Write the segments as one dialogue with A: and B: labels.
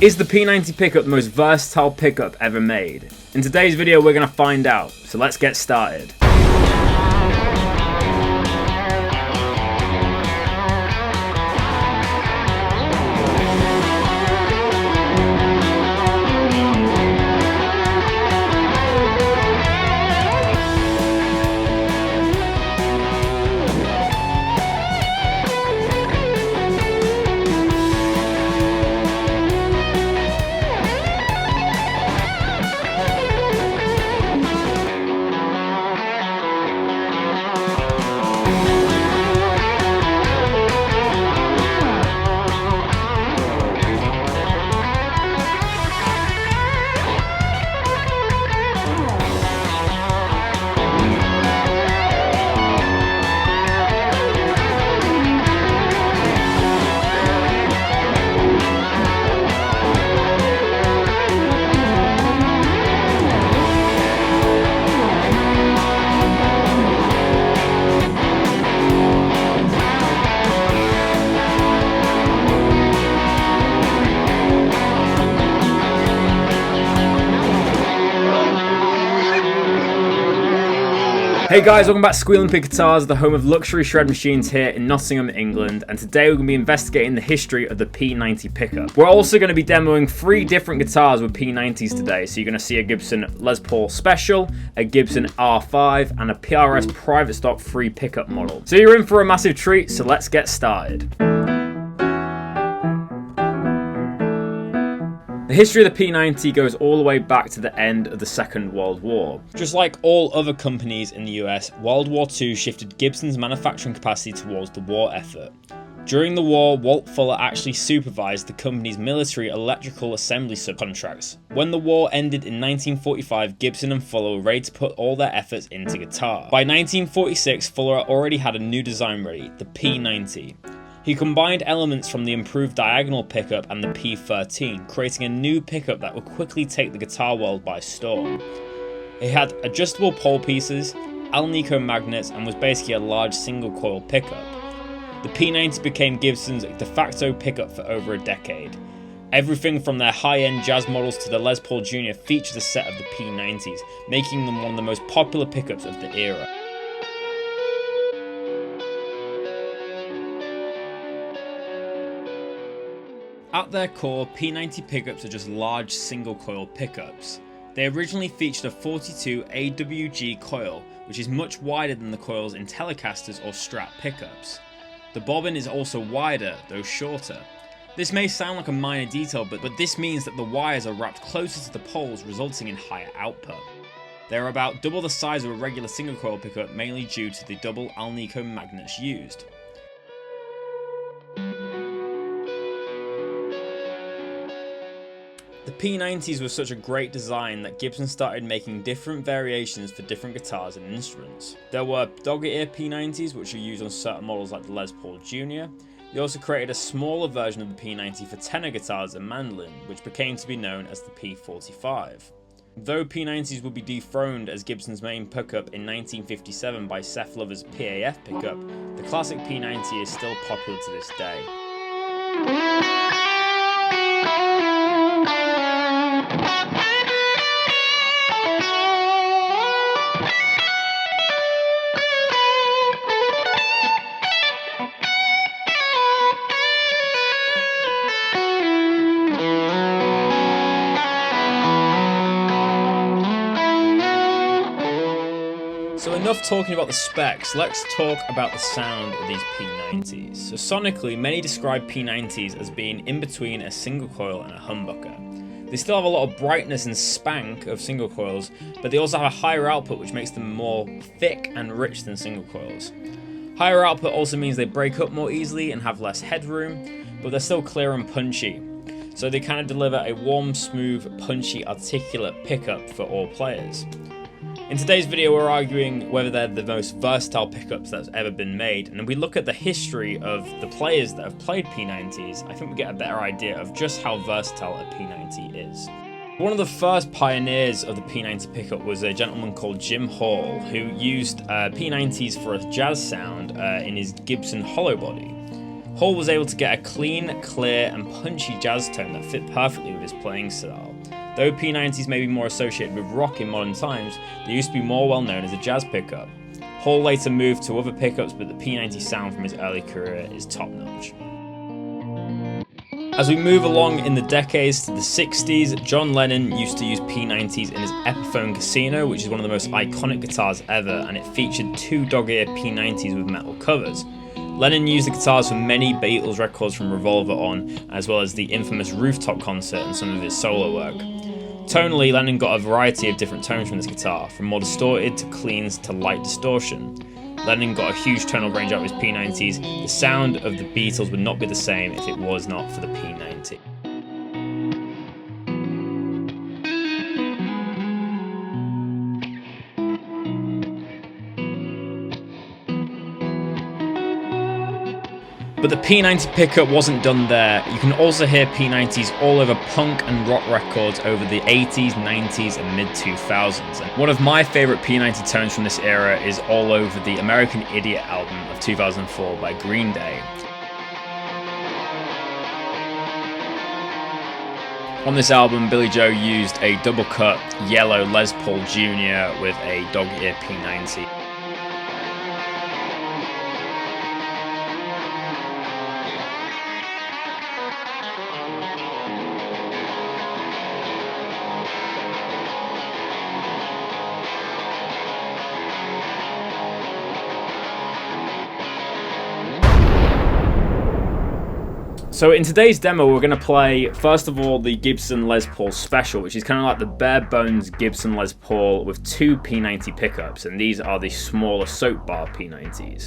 A: Is the P-90 pickup the most versatile pickup ever made? In today's video we're going to find out, so let's get started. Hey guys, welcome back to Squealing Pig Guitars, the home of luxury shred machines here in Nottingham, England, and today we're going to be investigating the history of the P-90 pickup. We're also going to be demoing 3 different guitars with P-90s today, so you're going to see a Gibson Les Paul Special, a Gibson R5, and a PRS private stock free pickup model. So you're in for a massive treat, so let's get started. The history of the P-90 goes all the way back to the end of the Second World War. Just like all other companies in the US, World War II shifted Gibson's manufacturing capacity towards the war effort. During the war, Walt Fuller actually supervised the company's military electrical assembly subcontracts. When the war ended in 1945, Gibson and Fuller were ready to put all their efforts into guitar. By 1946, Fuller already had a new design ready, the P-90. He combined elements from the improved diagonal pickup and the P-13, creating a new pickup that would quickly take the guitar world by storm. It had adjustable pole pieces, Alnico magnets, and was basically a large single coil pickup. The P-90 became Gibson's de facto pickup for over a decade. Everything from their high-end jazz models to the Les Paul Jr. featured a set of the P-90s, making them one of the most popular pickups of the era. At their core, P-90 pickups are just large single-coil pickups. They originally featured a 42 AWG coil, which is much wider than the coils in Telecasters or Strat pickups. The bobbin is also wider, though shorter. This may sound like a minor detail, but this means that the wires are wrapped closer to the poles, resulting in higher output. They are about double the size of a regular single-coil pickup, mainly due to the double Alnico magnets used. The P-90s were such a great design that Gibson started making different variations for different guitars and instruments. There were dog ear P-90s, which are used on certain models like the Les Paul Jr. They also created a smaller version of the P-90 for tenor guitars and mandolin, which became to be known as the P-45. Though P-90s would be dethroned as Gibson's main pickup in 1957 by Seth Lover's PAF pickup, the classic P-90 is still popular to this day. So enough talking about the specs, let's talk about the sound of these P-90s. So sonically, many describe P-90s as being in between a single coil and a humbucker. They still have a lot of brightness and spank of single coils, but they also have a higher output which makes them more thick and rich than single coils. Higher output also means they break up more easily and have less headroom, but they're still clear and punchy. So they kind of deliver a warm, smooth, punchy, articulate pickup for all players. In today's video, we're arguing whether they're the most versatile pickups that's ever been made, and if we look at the history of the players that have played P-90s, I think we get a better idea of just how versatile a P-90 is. One of the first pioneers of the P-90 pickup was a gentleman called Jim Hall, who used P-90s for a jazz sound in his Gibson hollow body. Hall was able to get a clean, clear and punchy jazz tone that fit perfectly with his playing style. Though P-90s may be more associated with rock in modern times, they used to be more well known as a jazz pickup. Hall later moved to other pickups, but the P-90 sound from his early career is top notch. As we move along in the decades to the 60s, John Lennon used to use P-90s in his Epiphone Casino, which is one of the most iconic guitars ever, and it featured 2 dog-ear P-90s with metal covers. Lennon used the guitars for many Beatles records from Revolver on, as well as the infamous Rooftop concert and some of his solo work. Tonally, Lennon got a variety of different tones from this guitar, from more distorted to cleans to light distortion. Lennon got a huge tonal range out of his P-90s. The sound of the Beatles would not be the same if it was not for the P-90. But the P-90 pickup wasn't done there. You can also hear P-90s all over punk and rock records over the 80s, 90s and mid-2000s. And one of my favourite P-90 tones from this era is all over the American Idiot album of 2004 by Green Day. On this album, Billy Joe used a double-cut yellow Les Paul Jr. with a dog-ear P-90. So in today's demo, we're going to play, first of all, the Gibson Les Paul Special, which is kind of like the bare bones Gibson Les Paul with 2 P-90 pickups, and these are the smaller soap bar P-90s.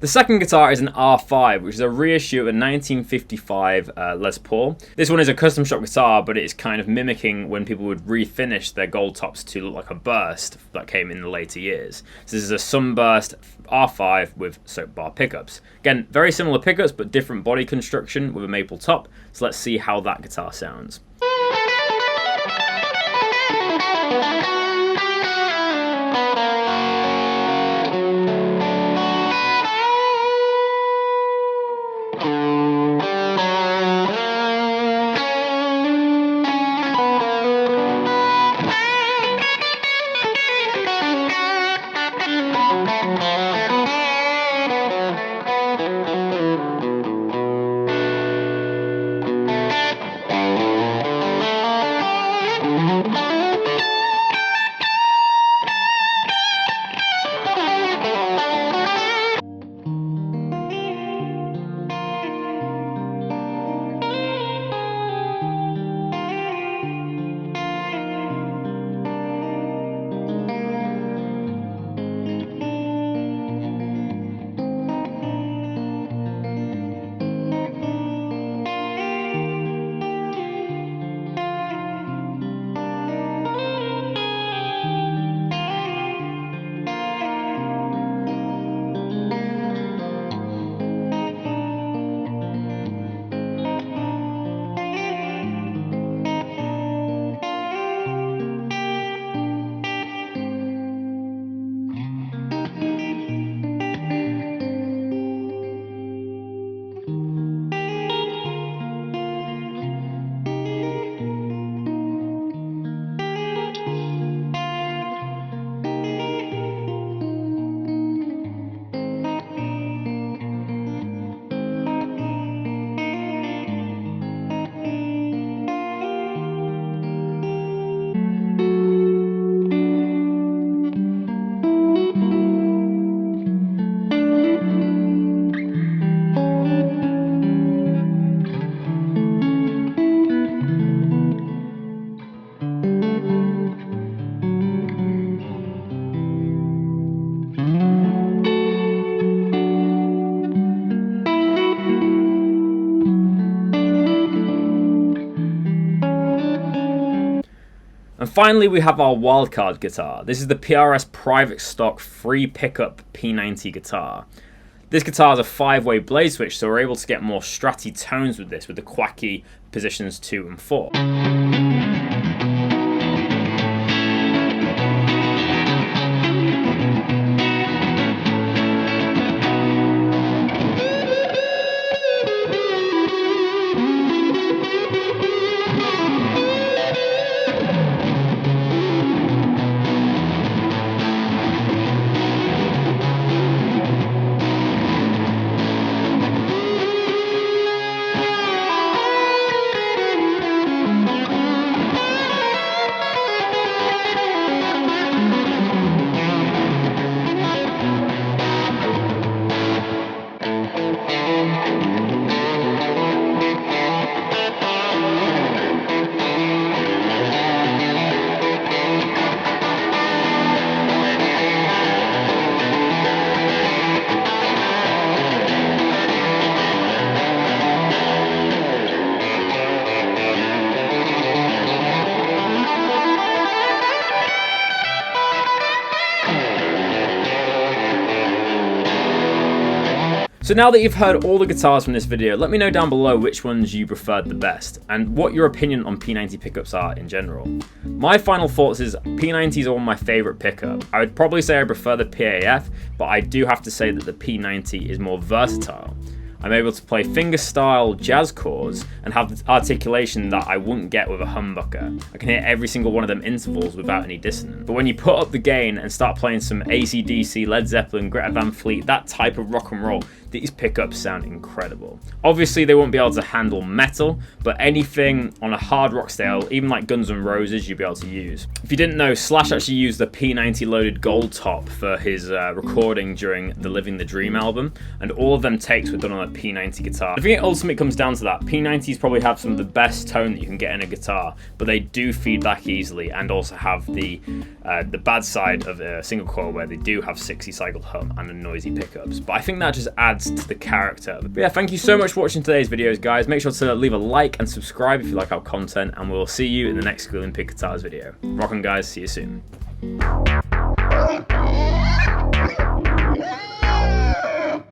A: The second guitar is an R5, which is a reissue of a 1955 Les Paul. This one is a custom shop guitar, but it is kind of mimicking when people would refinish their gold tops to look like a burst that came in the later years. So this is a Sunburst R5 with soap bar pickups. Again, very similar pickups, but different body construction with a maple top. So let's see how that guitar sounds. And finally, we have our Wildcard guitar. This is the PRS private stock free pickup P-90 guitar. This guitar has a 5-way blade switch, so we're able to get more stratty tones with this, with the quacky positions 2 and 4. So now that you've heard all the guitars from this video, let me know down below which ones you preferred the best, and what your opinion on P-90 pickups are in general. My final thoughts is P-90s are one of my favourite pickup. I would probably say I prefer the PAF, but I do have to say that the P-90 is more versatile. I'm able to play fingerstyle jazz chords and have the articulation that I wouldn't get with a humbucker. I can hit every single one of them intervals without any dissonance. But when you put up the gain and start playing some AC/DC, Led Zeppelin, Greta Van Fleet, that type of rock and roll, these pickups sound incredible. Obviously they won't be able to handle metal, but anything on a hard rock scale, even like Guns N' Roses, you'll be able to use. If you didn't know, Slash actually used the P-90 loaded gold top for his recording during the Living the Dream album, and all of them takes were done on a P-90 guitar. I think it ultimately comes down to that. P-90s probably have some of the best tone that you can get in a guitar, but they do feedback easily and also have the bad side of a single coil where they do have 60 cycle hum and a noisy pickups. But I think that just adds to the character. But yeah, thank you so much for watching today's videos, guys. Make sure to leave a like and subscribe if you like our content, and we'll see you in the next Squealing Pig Guitars video. Rock on, guys. See you soon.